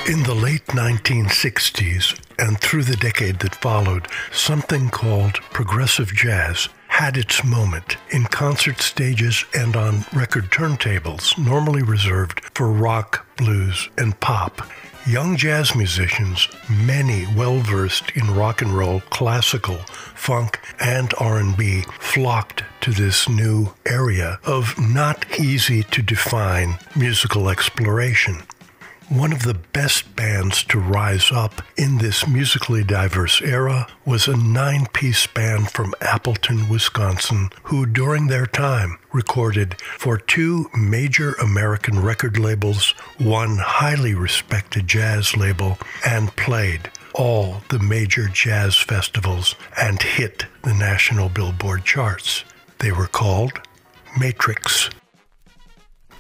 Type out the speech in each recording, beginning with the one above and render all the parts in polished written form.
In the late 1960s and through the decade that followed, something called progressive jazz had its moment in concert stages and on record turntables, normally reserved for rock, blues, and pop. Young jazz musicians, many well-versed in rock and roll, classical, funk, and R&B, flocked to this new area of not easy to define musical exploration. One of the best bands to rise up in this musically diverse era was a 9-piece band from Appleton, Wisconsin, who during their time recorded for 2 major American record labels, 1 highly respected jazz label, and played all the major jazz festivals and hit the national Billboard charts. They were called Matrix.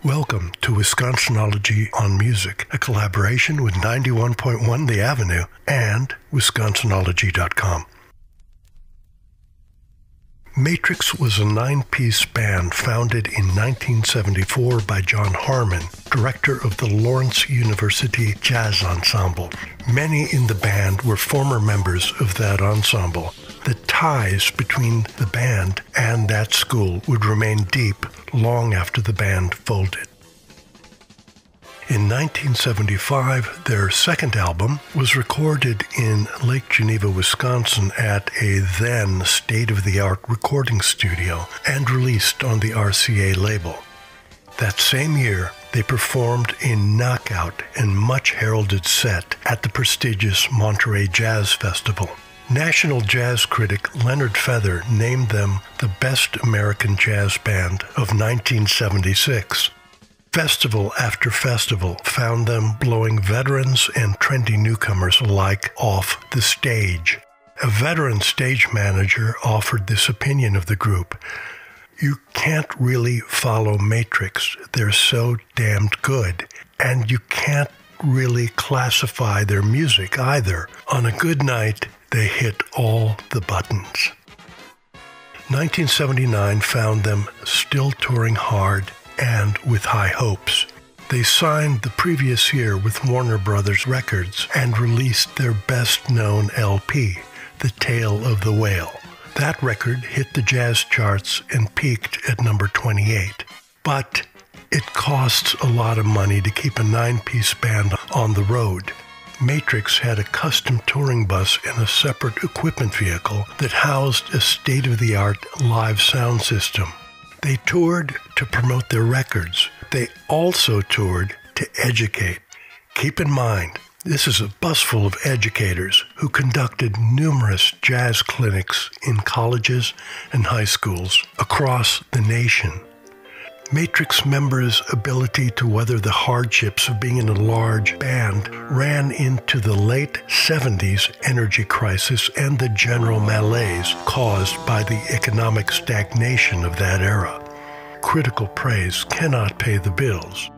Welcome to Wisconsinology on Music, a collaboration with 91.1 The Avenue and Wisconsinology.com. Matrix was a 9-piece band founded in 1974 by John Harmon, director of the Lawrence University Jazz Ensemble. Many in the band were former members of that ensemble. The ties between the band and that school would remain deep long after the band folded. In 1975, their second album was recorded in Lake Geneva, Wisconsin at a then state-of-the-art recording studio and released on the RCA label. That same year, they performed a knockout and much heralded set at the prestigious Monterey Jazz Festival. National jazz critic Leonard Feather named them the best American jazz band of 1976. Festival after festival found them blowing veterans and trendy newcomers alike off the stage. A veteran stage manager offered this opinion of the group: "You can't really follow Matrix. They're so damned good. And you can't really classify their music either. On a good night, they hit all the buttons." 1979 found them still touring hard and with high hopes. They signed the previous year with Warner Brothers Records and released their best-known LP, The Tale of the Whale. That record hit the jazz charts and peaked at number 28. But it costs a lot of money to keep a 9-piece band on the road. Matrix had a custom touring bus and a separate equipment vehicle that housed a state-of-the-art live sound system. They toured to promote their records. They also toured to educate. Keep in mind, this is a bus full of educators who conducted numerous jazz clinics in colleges and high schools across the nation. Matrix members' ability to weather the hardships of being in a large band ran into the late 70s energy crisis and the general malaise caused by the economic stagnation of that era. Critical praise cannot pay the bills.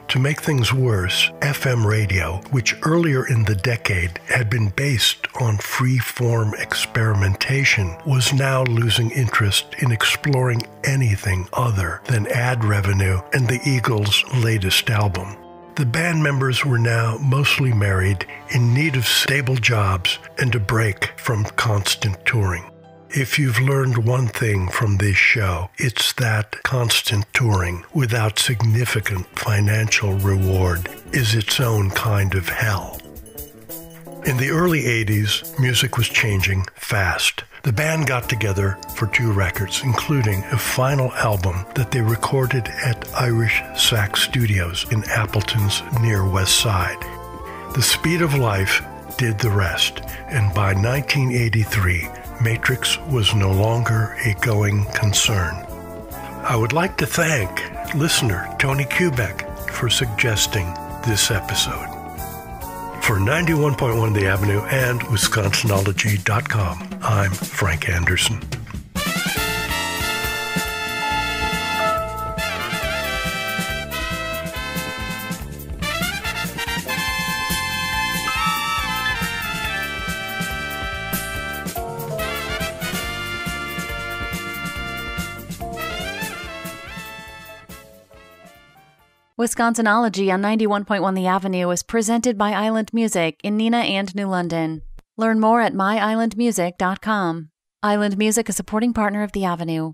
To make things worse, FM radio, which earlier in the decade had been based on free-form experimentation, was now losing interest in exploring anything other than ad revenue and the Eagles' latest album. The band members were now mostly married, in need of stable jobs and a break from constant touring. If you've learned one thing from this show, it's that constant touring without significant financial reward is its own kind of hell. In the early 80s, music was changing fast. The band got together for 2 records, including a final album that they recorded at Irish Sax Studios in Appleton's near West Side. The speed of life did the rest, and by 1983, Matrix was no longer a going concern. I would like to thank listener Tony Kubek for suggesting this episode. For 91.1 The Avenue and Wisconsinology.com, I'm Frank Anderson. Wisconsinology on 91.1 The Avenue is presented by Island Music in Neenah and New London. Learn more at myislandmusic.com. Island Music, a supporting partner of The Avenue.